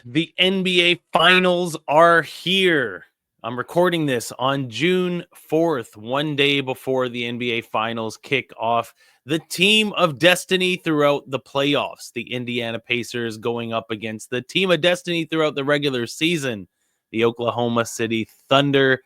The NBA Finals are here. I'm recording this on June 4th, one day before the NBA Finals kick off. The team of destiny throughout the playoffs, the Indiana Pacers going up against the team of destiny throughout the regular season, the Oklahoma City Thunder.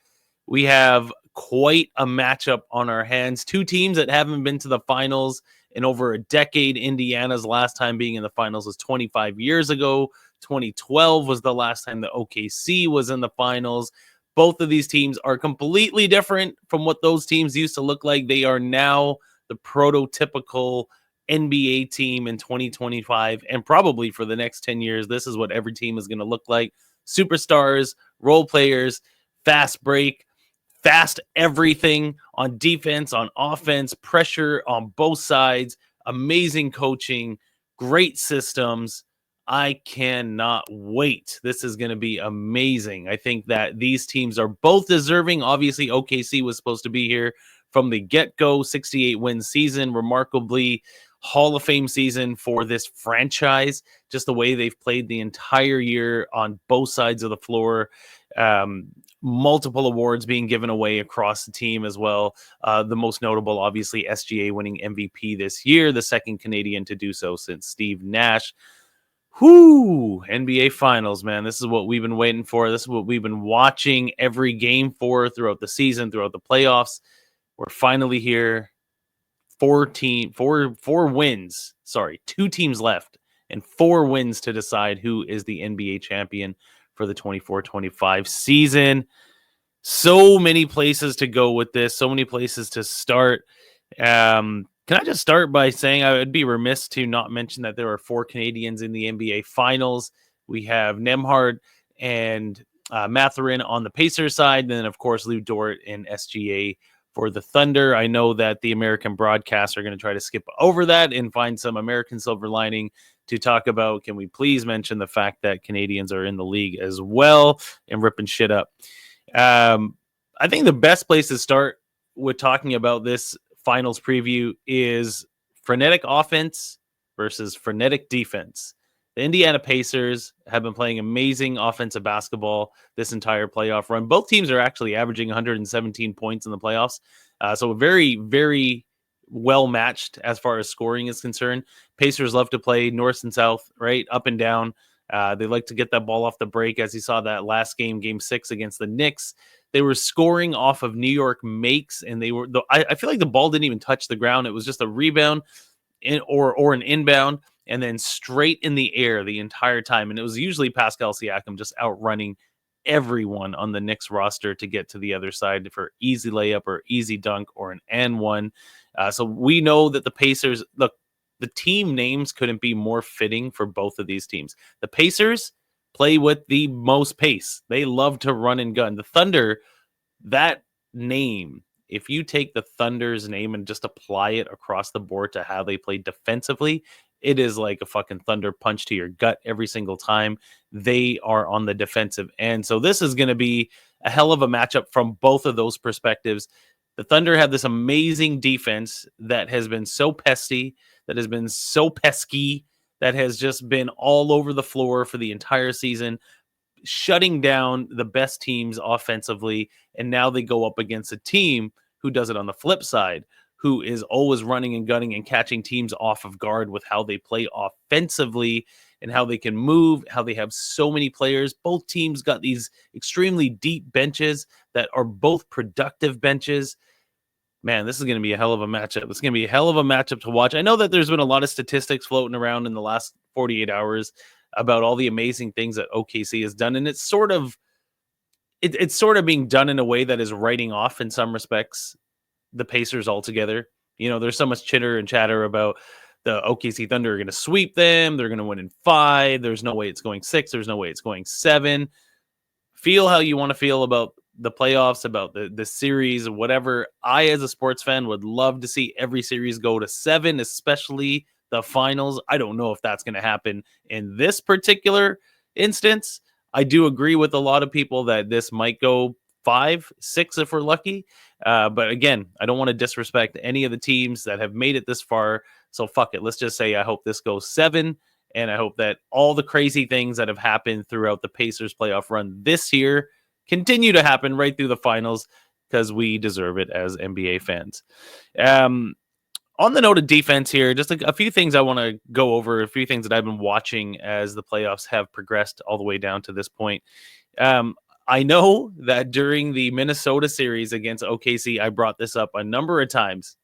We have quite a matchup on our hands. Two teams that haven't been to the finals in over a decade. Indiana's last time being in the finals was 25 years ago. 2012 was the last time the OKC was in the finals. Both of these teams are completely different from what those teams used to look like. They are now the prototypical NBA team in 2025, and probably for the next 10 years. This is what every team is going to look like. Superstars, role players, fast break, fast everything on defense, on offense, pressure on both sides, amazing coaching, great systems. I cannot wait. This is going to be amazing. I think that these teams are both deserving. Obviously, OKC was supposed to be here from the get-go, 68-win season, remarkably Hall of Fame season for this franchise, just the way they've played the entire year on both sides of the floor. Multiple awards being given away across the team as well. The most notable, obviously, SGA winning MVP this year, the second Canadian to do so since Steve Nash. NBA Finals, man. This is what we've been waiting for. This is what we've been watching every game for throughout the season, throughout the playoffs. We're finally here. Four wins. Sorry, 2 teams left and 4 wins to decide who is the NBA champion for the 24-25 season. So many places to go with this. So many places to start. Can I just start by saying I would be remiss to not mention that there are 4 Canadians in the NBA Finals. We have Nembhard and Mathurin on the Pacers side, and then, of course, Lou Dort and SGA for the Thunder. I know that the American broadcasts are going to try to skip over that and find some American silver lining to talk about. Can we please mention the fact that Canadians are in the league as well and ripping shit up? I think the best place to start with talking about this finals preview is frenetic offense versus frenetic defense. The Indiana Pacers have been playing amazing offensive basketball this entire playoff run. Both teams are actually averaging 117 points in the playoffs. So very, very well matched as far as scoring is concerned. Pacers love to play north and south, right? Up and down. They like to get that ball off the break, as you saw that last game, game 6 against the Knicks. They were scoring off of New York makes, and they were. I feel like the ball didn't even touch the ground. It was just a rebound or an inbound, and then straight in the air the entire time. And it was usually Pascal Siakam just outrunning everyone on the Knicks roster to get to the other side for easy layup or easy dunk or an and one. So we know that the Pacers, look, the team names couldn't be more fitting for both of these teams. The Pacers play with the most pace. They love to run and gun. The Thunder, that name, if you take the Thunder's name and just apply it across the board to how they play defensively, it is like a fucking thunder punch to your gut every single time they are on the defensive end. So this is going to be a hell of a matchup from both of those perspectives. The Thunder have this amazing defense that has been so pesky, that has been so pesky, that has just been all over the floor for the entire season, shutting down the best teams offensively. And now they go up against a team who does it on the flip side, who is always running and gunning and catching teams off of guard with how they play offensively and how they can move, how they have so many players. Both teams got these extremely deep benches that are both productive benches. Man, this is going to be a hell of a matchup. It's going to be a hell of a matchup to watch. I know that there's been a lot of statistics floating around in the last 48 hours about all the amazing things that OKC has done, and it's sort of being done in a way that is writing off, in some respects, the Pacers altogether. You know, there's so much chitter and chatter about the OKC Thunder are going to sweep them. They're going to win in 5. There's no way it's going 6. There's no way it's going 7. Feel how you want to feel about the playoffs, about the series, whatever. I, as a sports fan, would love to see every series go to 7, especially the finals. I don't know if that's going to happen in this particular instance. I do agree with a lot of people that this might go 5, 6 if we're lucky. But again, I don't want to disrespect any of the teams that have made it this far. So fuck it. Let's just say I hope this goes 7 And I hope that all the crazy things that have happened throughout the Pacers playoff run this year continue to happen right through the finals, because we deserve it as NBA fans. On the note of defense here, just a few things I want to go over, a few things that I've been watching as the playoffs have progressed all the way down to this point. I know that during the Minnesota series against OKC, I brought this up a number of times.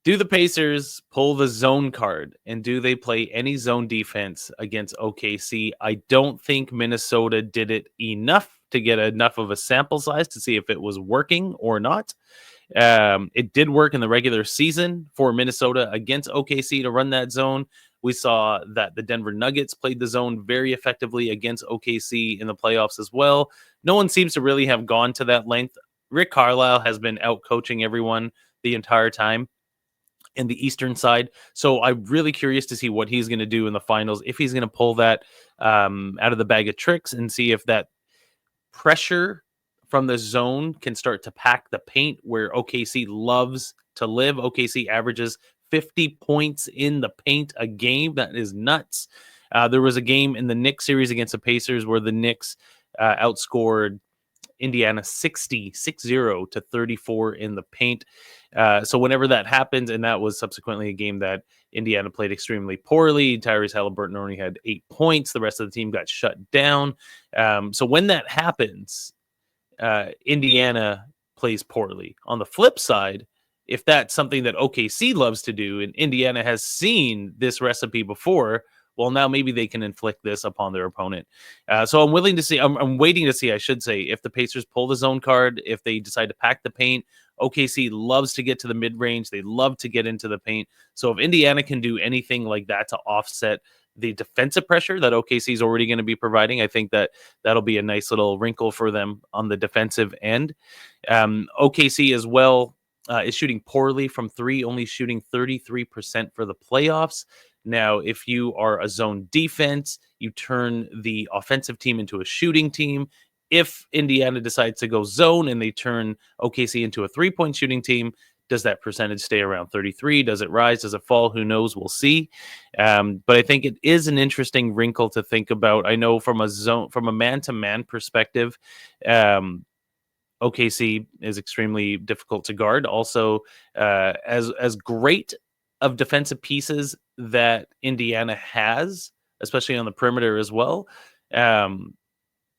Do the Pacers pull the zone card, and do they play any zone defense against OKC? I don't think Minnesota did it enough to get enough of a sample size to see if it was working or not. It did work in the regular season for Minnesota against OKC to run that zone. We saw that the Denver Nuggets played the zone very effectively against OKC in the playoffs as well. No one seems to really have gone to that length. Rick Carlisle has been out coaching everyone the entire time in the Eastern side. So I'm really curious to see what he's going to do in the finals, if he's going to pull that out of the bag of tricks and see if that pressure from the zone can start to pack the paint where OKC loves to live. OKC averages 50 points in the paint a game. That is nuts. There was a game in the Knicks series against the Pacers where the Knicks outscored Indiana 60 to 34 in the paint. So whenever that happens, and that was subsequently a game that Indiana played extremely poorly. Tyrese Halliburton only had 8 points. The rest of the team got shut down. So when that happens, Indiana plays poorly. On the flip side, if that's something that OKC loves to do, and Indiana has seen this recipe before, well, now maybe they can inflict this upon their opponent. So I'm willing to see, I'm waiting to see, I should say, if the Pacers pull the zone card, if they decide to pack the paint. OKC loves to get to the mid-range. They love to get into the paint. So if Indiana can do anything like that to offset the defensive pressure that OKC is already going to be providing, I think that that'll be a nice little wrinkle for them on the defensive end. OKC as well is shooting poorly from three, only shooting 33% for the playoffs. Now, if you are a zone defense, you turn the offensive team into a shooting team. If Indiana decides to go zone and they turn OKC into a three-point shooting team, does that percentage stay around 33? Does it rise? Does it fall? Who knows? We'll see. But I think it is an interesting wrinkle to think about. I know from a man-to-man perspective, OKC is extremely difficult to guard. Also, as great of defensive pieces that Indiana has, especially on the perimeter as well,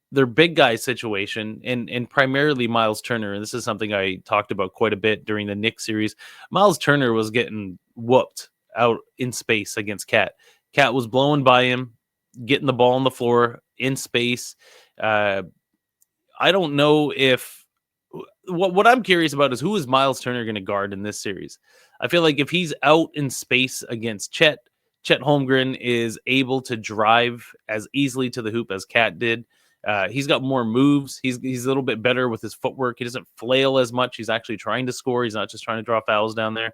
their big guy situation, and primarily Miles Turner, and this is something I talked about quite a bit during the Knicks series. Miles Turner was getting whooped out in space against Cat. Cat was blowing by him, getting the ball on the floor in space. I don't know if what I'm curious about is who is Miles Turner going to guard in this series. I feel like if he's out in space against Chet Holmgren is able to drive as easily to the hoop as Cat did. He's got more moves. He's a little bit better with his footwork. He doesn't flail as much. He's actually trying to score. He's not just trying to draw fouls down there.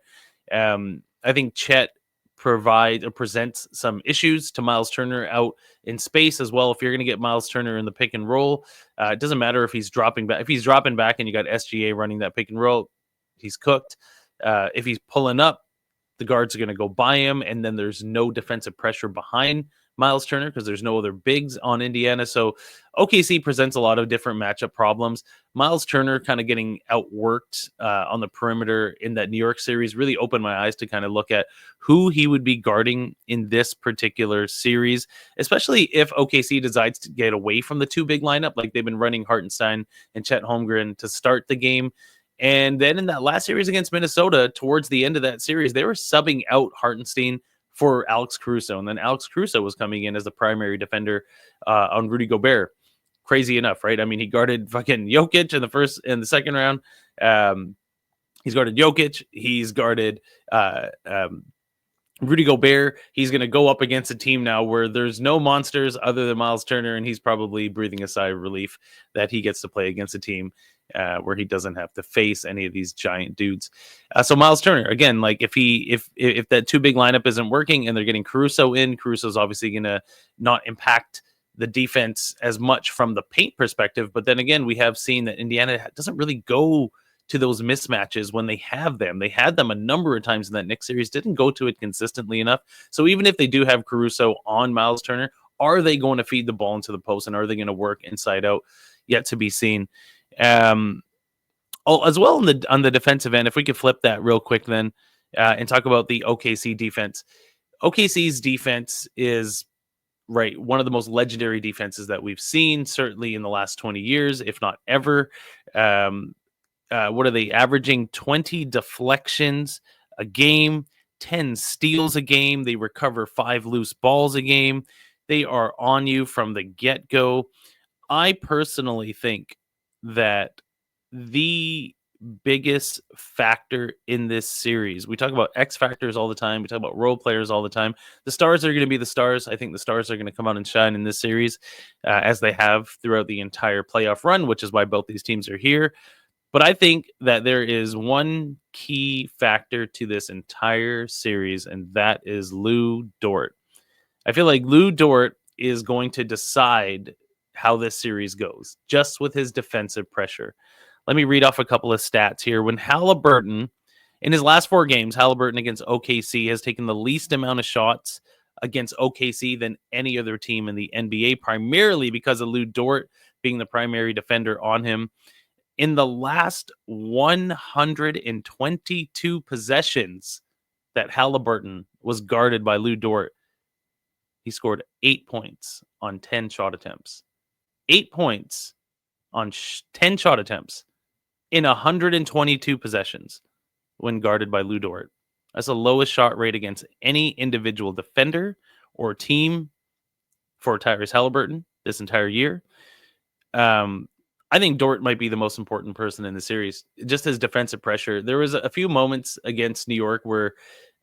I think Chet presents some issues to Miles Turner out in space as well. If you're going to get Miles Turner in the pick and roll, it doesn't matter if he's dropping back. If he's dropping back and you got SGA running that pick and roll, he's cooked. If he's pulling up, the guards are going to go by him, and then there's no defensive pressure behind Miles Turner because there's no other bigs on Indiana. So OKC presents a lot of different matchup problems. Miles Turner kind of getting outworked on the perimeter in that New York series really opened my eyes to kind of look at who he would be guarding in this particular series, especially if OKC decides to get away from the two big lineup, like they've been running Hartenstein and Chet Holmgren to start the game. And then in that last series against Minnesota, towards the end of that series, they were subbing out Hartenstein for Alex Caruso. And then Alex Caruso was coming in as the primary defender on Rudy Gobert. Crazy enough, right? I mean, he guarded fucking Jokic in the second round. He's guarded Jokic. He's guarded Rudy Gobert. He's going to go up against a team now where there's no monsters other than Miles Turner, and he's probably breathing a sigh of relief that he gets to play against a team where he doesn't have to face any of these giant dudes. So Miles Turner, again, like if that two big lineup isn't working and they're getting Caruso in, Caruso's obviously going to not impact the defense as much from the paint perspective. But then again, we have seen that Indiana doesn't really go to those mismatches when they have them. They had them a number of times in that Knicks series, didn't go to it consistently enough. So even if they do have Caruso on Miles Turner, are they going to feed the ball into the post, and are they going to work inside out? Yet to be seen. As well on the defensive end, if we could flip that real quick then and talk about the OKC defense. OKC's defense is one of the most legendary defenses that we've seen, certainly in the last 20 years, if not ever. What are they averaging? 20 deflections a game, 10 steals a game. They recover 5 loose balls a game. They are on you from the get-go. I personally think that the biggest factor in this series, we talk about X factors all the time, we talk about role players all the time. The stars are going to be the stars. I think the stars are going to come out and shine in this series, as they have throughout the entire playoff run, which is why both these teams are here. But I think that there is one key factor to this entire series, and that is Lou Dort. I feel like Lou Dort is going to decide how this series goes, just with his defensive pressure. Let me read off a couple of stats here. When Halliburton, in his last 4 games, Halliburton against OKC has taken the least amount of shots against OKC than any other team in the NBA, primarily because of Lou Dort being the primary defender on him. In the last 122 possessions that Halliburton was guarded by Lou Dort, he scored 8 points on 10 shot attempts. 8 points on 10 shot attempts in 122 possessions when guarded by Lou Dort. That's the lowest shot rate against any individual defender or team for Tyrese Halliburton this entire year. I think Dort might be the most important person in the series. Just his defensive pressure. There was a few moments against New York where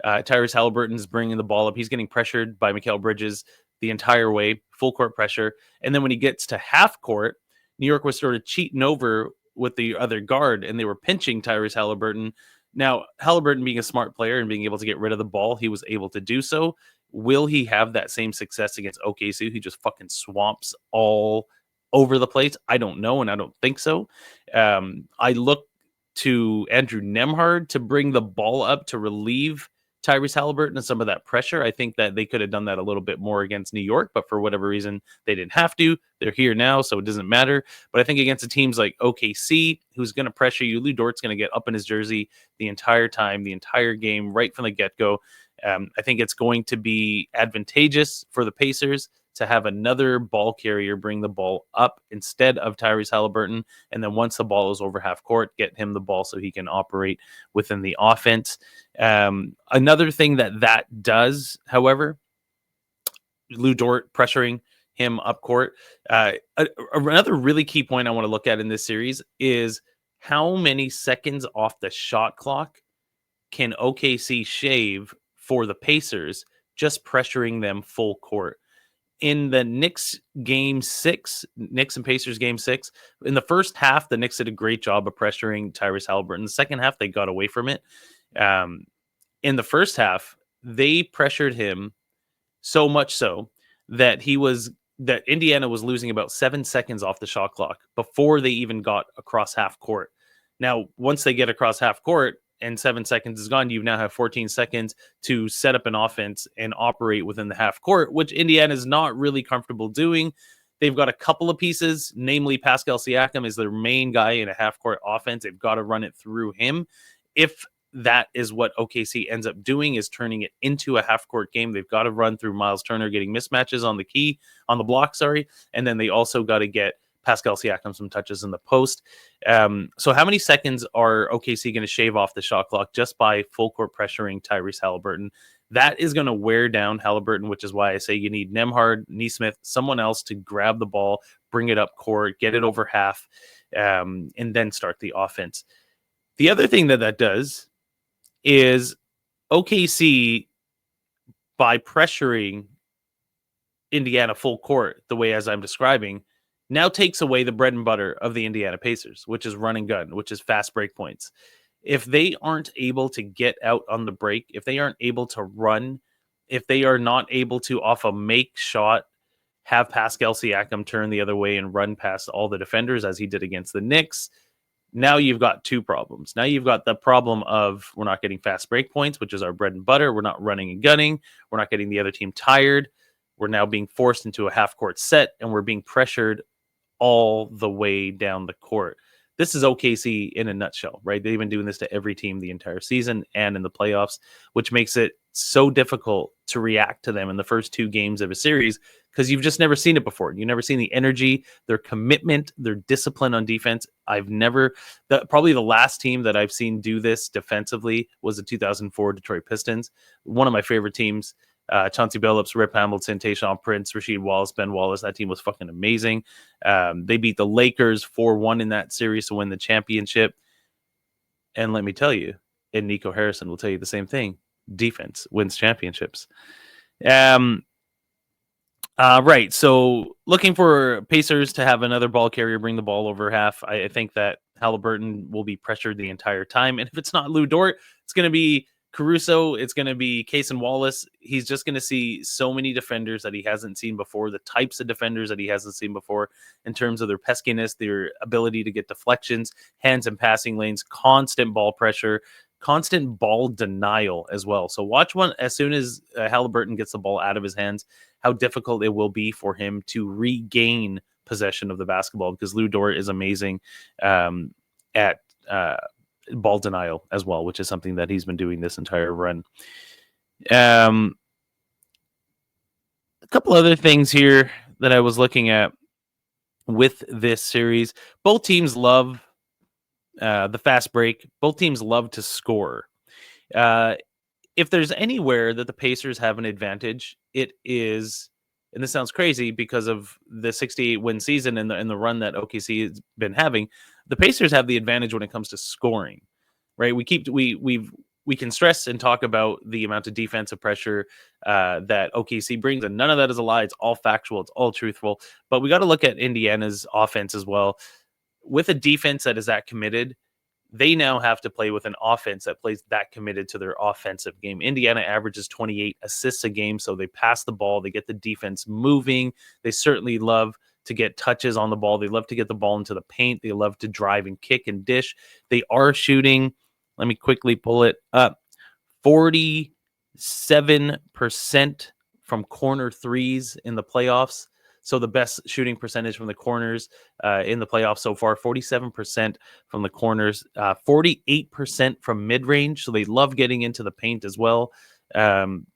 Tyrese Halliburton's bringing the ball up. He's getting pressured by Mikal Bridges the entire way, full court pressure. And then when he gets to half court, New York was sort of cheating over with the other guard, and they were pinching Tyrese Halliburton. Now, Halliburton being a smart player and being able to get rid of the ball, he was able to do so. Will he have that same success against OKC? He just fucking swamps all over the place. I don't know, and I don't think so. I look to Andrew Nembhard to bring the ball up to relieve Tyrese Halliburton and some of that pressure. I think that they could have done that a little bit more against New York, but for whatever reason, they didn't have to. They're here now, so it doesn't matter. But I think against the teams like OKC, who's going to pressure you, Lou Dort's going to get up in his jersey the entire time, the entire game, right from the get-go. I think it's going to be advantageous for the Pacers to have another ball carrier bring the ball up instead of Tyrese Halliburton. And then once the ball is over half court, get him the ball so he can operate within the offense. Another thing that does, however, Lou Dort pressuring him up court. Another really key point I want to look at in this series is how many seconds off the shot clock can OKC shave for the Pacers just pressuring them full court. In the Knicks game 6, Knicks and Pacers game 6, in the first half, the Knicks did a great job of pressuring Tyrese Halliburton. In the second half, they got away from it. In the first half, they pressured him so much so that Indiana was losing about 7 seconds off the shot clock before they even got across half court. Now, once they get across half court, and 7 seconds is gone, you now have 14 seconds to set up an offense and operate within the half court, which Indiana is not really comfortable doing. They've got a couple of pieces, namely Pascal Siakam is their main guy in a half court offense. They've got to run it through him. If that is what OKC ends up doing, is turning it into a half court game, they've got to run through Miles Turner getting mismatches on the block, and then they also got to get Pascal Siakam some touches in the post. So how many seconds are OKC going to shave off the shot clock just by full court pressuring Tyrese Halliburton? That is going to wear down Halliburton, which is why I say you need Nembhard, Nesmith, someone else to grab the ball, bring it up court, get it over half, and then start the offense. The other thing that does is OKC, by pressuring Indiana full court the way as I'm describing, now takes away the bread and butter of the Indiana Pacers, which is run and gun, which is fast break points. If they aren't able to get out on the break, if they aren't able to run, if they are not able to, off a make shot, have Pascal Siakam turn the other way and run past all the defenders as he did against the Knicks, Now you've got two problems. Now you've got the problem of we're not getting fast break points, which is our bread and butter. We're not running and gunning. We're not getting the other team tired. We're now being forced into a half court set, and we're being pressured all the way down the court. This is OKC in a nutshell, right? They've been doing this to every team the entire season and in the playoffs, which makes it so difficult to react to them in the first two games of a series because you've just never seen it before. You've never seen the energy, their commitment, their discipline on defense. Probably the last team that I've seen do this defensively was the 2004 Detroit Pistons, one of my favorite teams. Chauncey Billups, Rip Hamilton, Tayshaun Prince, Rasheed Wallace, Ben Wallace. That team was fucking amazing. They beat the Lakers 4-1 in that series to win the championship. And let me tell you, and Nico Harrison will tell you the same thing, defense wins championships. Right, so looking for Pacers to have another ball carrier bring the ball over half. I think that Halliburton will be pressured the entire time. And if it's not Lou Dort, it's going to be Caruso, it's going to be Case and Wallace. He's just going to see so many defenders that he hasn't seen before, the types of defenders that he hasn't seen before in terms of their peskiness, their ability to get deflections, hands and passing lanes, constant ball pressure, constant ball denial as well. So watch one as soon as Halliburton gets the ball out of his hands, how difficult it will be for him to regain possession of the basketball because Lou Dort is amazing at ball denial as well, which is something that he's been doing this entire run. A couple other things here that I was looking at with this series. Both teams love the fast break. Both teams love to score. If there's anywhere that the Pacers have an advantage, it is, and this sounds crazy because of the 68-win season and the run that OKC has been having, the Pacers have the advantage when it comes to scoring, right? We can stress and talk about the amount of defensive pressure that OKC brings, and none of that is a lie. It's all factual. It's all truthful. But we got to look at Indiana's offense as well. With a defense that is that committed, they now have to play with an offense that plays that committed to their offensive game. Indiana averages 28 assists a game, so they pass the ball. They get the defense moving. They certainly love to get touches on the ball. They love to get the ball into the paint. They love to drive and kick and dish. They are shooting, let me quickly pull it up, 47% from corner threes in the playoffs. So the best shooting percentage from the corners in the playoffs so far, 47% from the corners, 48% from mid-range. So they love getting into the paint as well.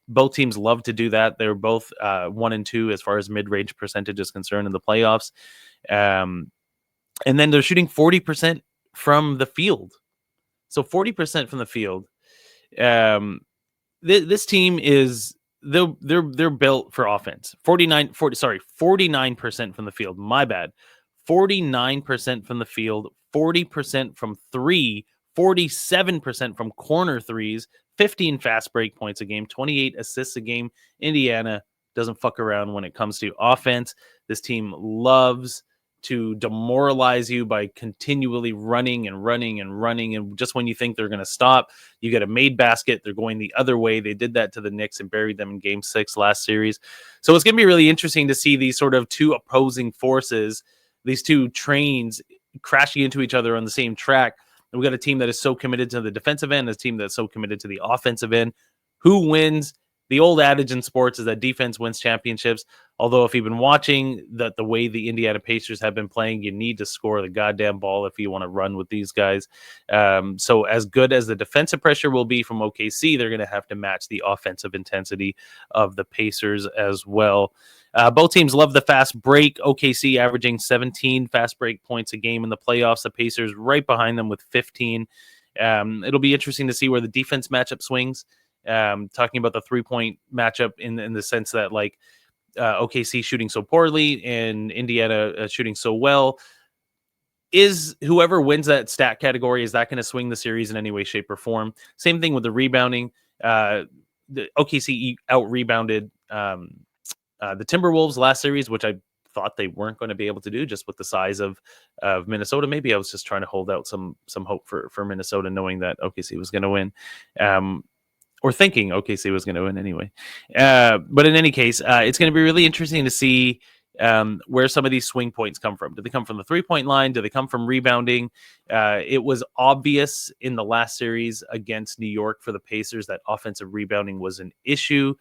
Both teams love to do that. They're both 1 and 2 as far as mid-range percentage is concerned in the playoffs. And then they're shooting 40% from the field. So 40% from the field. This team is... They're built for offense. 49% from the field. My bad. 49% from the field, 40% from three, 47% from corner threes, 15 fast break points a game, 28 assists a game. Indiana doesn't fuck around when it comes to offense. This team loves to demoralize you by continually running. And just when you think they're going to stop, you get a made basket. They're going the other way. They did that to the Knicks and buried them in Game 6 last series. So it's going to be really interesting to see these sort of two opposing forces, these two trains crashing into each other on the same track. And we got a team that is so committed to the defensive end, a team that's so committed to the offensive end. Who wins? The old adage in sports is that defense wins championships. Although if you've been watching the way the Indiana Pacers have been playing, you need to score the goddamn ball if you want to run with these guys. So as good as the defensive pressure will be from OKC, they're going to have to match the offensive intensity of the Pacers as well. Both teams love the fast break. OKC averaging 17 fast break points a game in the playoffs. The Pacers right behind them with 15. It'll be interesting to see where the defense matchup swings. Talking about the 3-point matchup in the sense that like OKC shooting so poorly and Indiana shooting so well. Is whoever wins that stat category, is that going to swing the series in any way, shape, or form? Same thing with the rebounding. The OKC out-rebounded the Timberwolves last series, which I thought they weren't going to be able to do just with the size of Minnesota. Maybe I was just trying to hold out some hope for Minnesota, knowing that OKC was going to win. Or thinking OKC was going to win anyway. But in any case, it's going to be really interesting to see where some of these swing points come from. Do they come from the 3-point line? Do they come from rebounding? It was obvious in the last series against New York for the Pacers that offensive rebounding was an issue.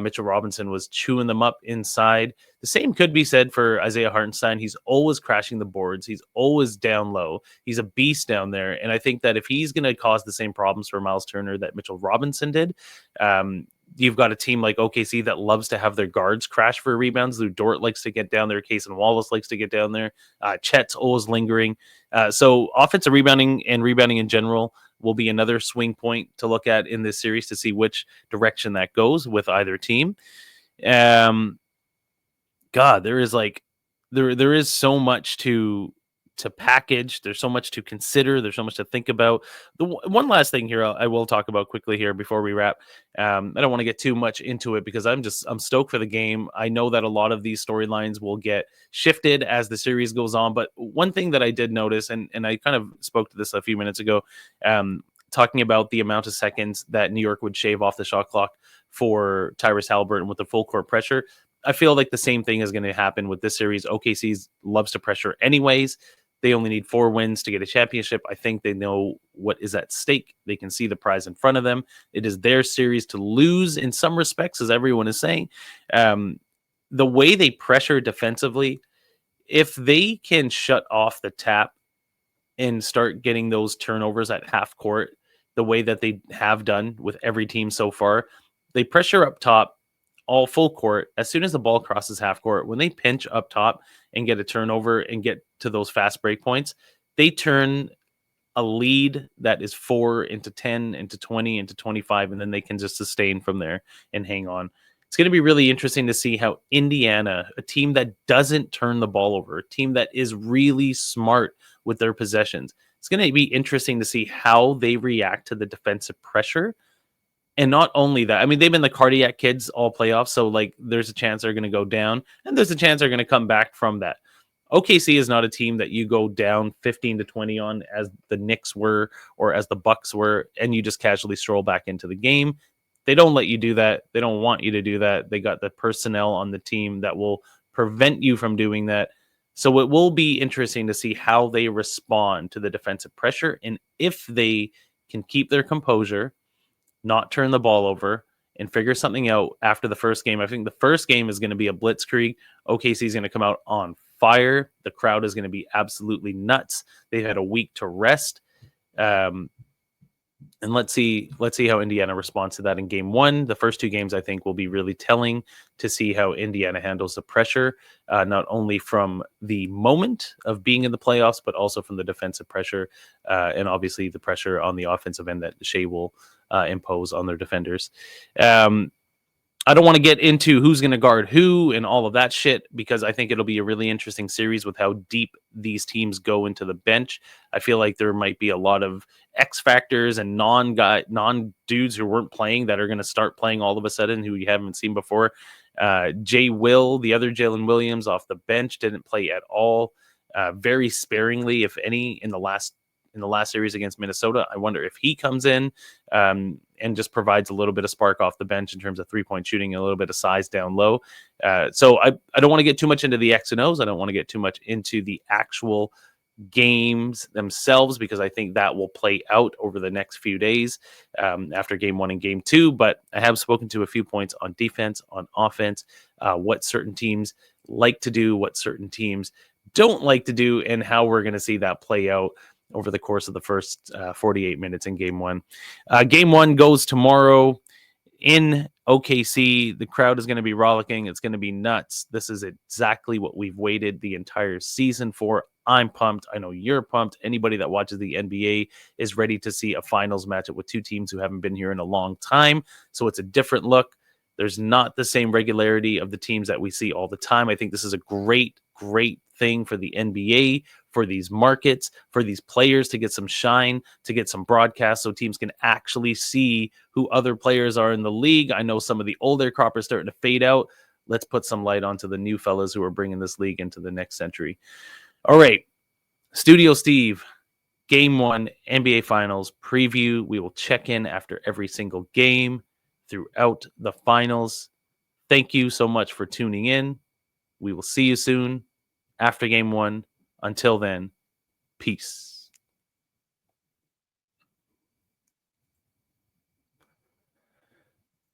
Mitchell Robinson was chewing them up inside. The same could be said for Isaiah Hartenstein. He's always crashing the boards. He's always down low. He's a beast down there. And I think that if he's going to cause the same problems for Miles Turner that Mitchell Robinson did, you've got a team like OKC that loves to have their guards crash for rebounds. Lou Dort likes to get down there. Kaysen Wallace likes to get down there. Chet's always lingering. So offensive rebounding and rebounding in general will be another swing point to look at in this series to see which direction that goes with either team. God, there is there is so much to package. There's so much to consider. There's so much to think about. The one last thing here I will talk about quickly here before we wrap. I don't want to get too much into it because I'm stoked for the game. I know that a lot of these storylines will get shifted as the series goes on. But one thing that I did notice, and I kind of spoke to this a few minutes ago, talking about the amount of seconds that New York would shave off the shot clock for Tyrese Haliburton with the full court pressure. I feel like the same thing is going to happen with this series. OKC loves to pressure anyways. They only need 4 wins to get a championship. I think they know what is at stake. They can see the prize in front of them. It is their series to lose in some respects, as everyone is saying. The way they pressure defensively, if they can shut off the tap and start getting those turnovers at half court, the way that they have done with every team so far, they pressure up top, all full court. As soon as the ball crosses half court, when they pinch up top and get a turnover and get to those fast break points, they turn a lead that is 4 into 10 into 20 into 25, and then they can just sustain from there and hang on. It's going to be really interesting to see how Indiana, a team that doesn't turn the ball over, a team that is really smart with their possessions, it's going to be interesting to see how they react to the defensive pressure. And not only that, I mean, they've been the cardiac kids all playoffs, so like there's a chance they're going to go down, and there's a chance they're going to come back from that. OKC is not a team that you go down 15-20 on as the Knicks were or as the Bucks were, and you just casually stroll back into the game. They don't let you do that. They don't want you to do that. They got the personnel on the team that will prevent you from doing that. So it will be interesting to see how they respond to the defensive pressure, and if they can keep their composure, not turn the ball over, and figure something out after the first game. I think the first game is going to be a blitzkrieg. OKC is going to come out on fire. The crowd is going to be absolutely nuts. They've had a week to rest. And let's see how Indiana responds to that in game 1. The first 2 games, I think, will be really telling to see how Indiana handles the pressure, not only from the moment of being in the playoffs, but also from the defensive pressure, and obviously the pressure on the offensive end that Shea will impose on their defenders. I don't want to get into who's going to guard who and all of that shit, because I think it'll be a really interesting series with how deep these teams go into the bench. I feel like there might be a lot of X factors and non dudes who weren't playing that are going to start playing all of a sudden, who you haven't seen before. Jay Will, the other Jalen Williams off the bench, didn't play at all. Very sparingly, if any, in the last series against Minnesota. I wonder if he comes in and just provides a little bit of spark off the bench in terms of 3-point shooting and a little bit of size down low. So I don't want to get too much into the X and O's. I don't want to get too much into the actual games themselves, because I think that will play out over the next few days after game 1 and game 2. But I have spoken to a few points on defense, on offense, what certain teams like to do, what certain teams don't like to do, and how we're going to see that play out over the course of the first 48 minutes in game 1. Game 1 goes tomorrow in OKC. The crowd is going to be rollicking. It's going to be nuts. This is exactly what we've waited the entire season for. I'm pumped. I know you're pumped. Anybody that watches the NBA is ready to see a finals matchup with 2 teams who haven't been here in a long time. So it's a different look. There's not the same regularity of the teams that we see all the time. I think this is a great thing for the NBA, for these markets, for these players to get some shine, to get some broadcast, so teams can actually see who other players are in the league. I know some of the older crop are starting to fade out. Let's put some light onto the new fellas who are bringing this league into the next century. All right, Studio Steve, Game 1, NBA Finals preview. We will check in after every single game throughout the finals. Thank you so much for tuning in. We will see you soon after game one. Until then, peace.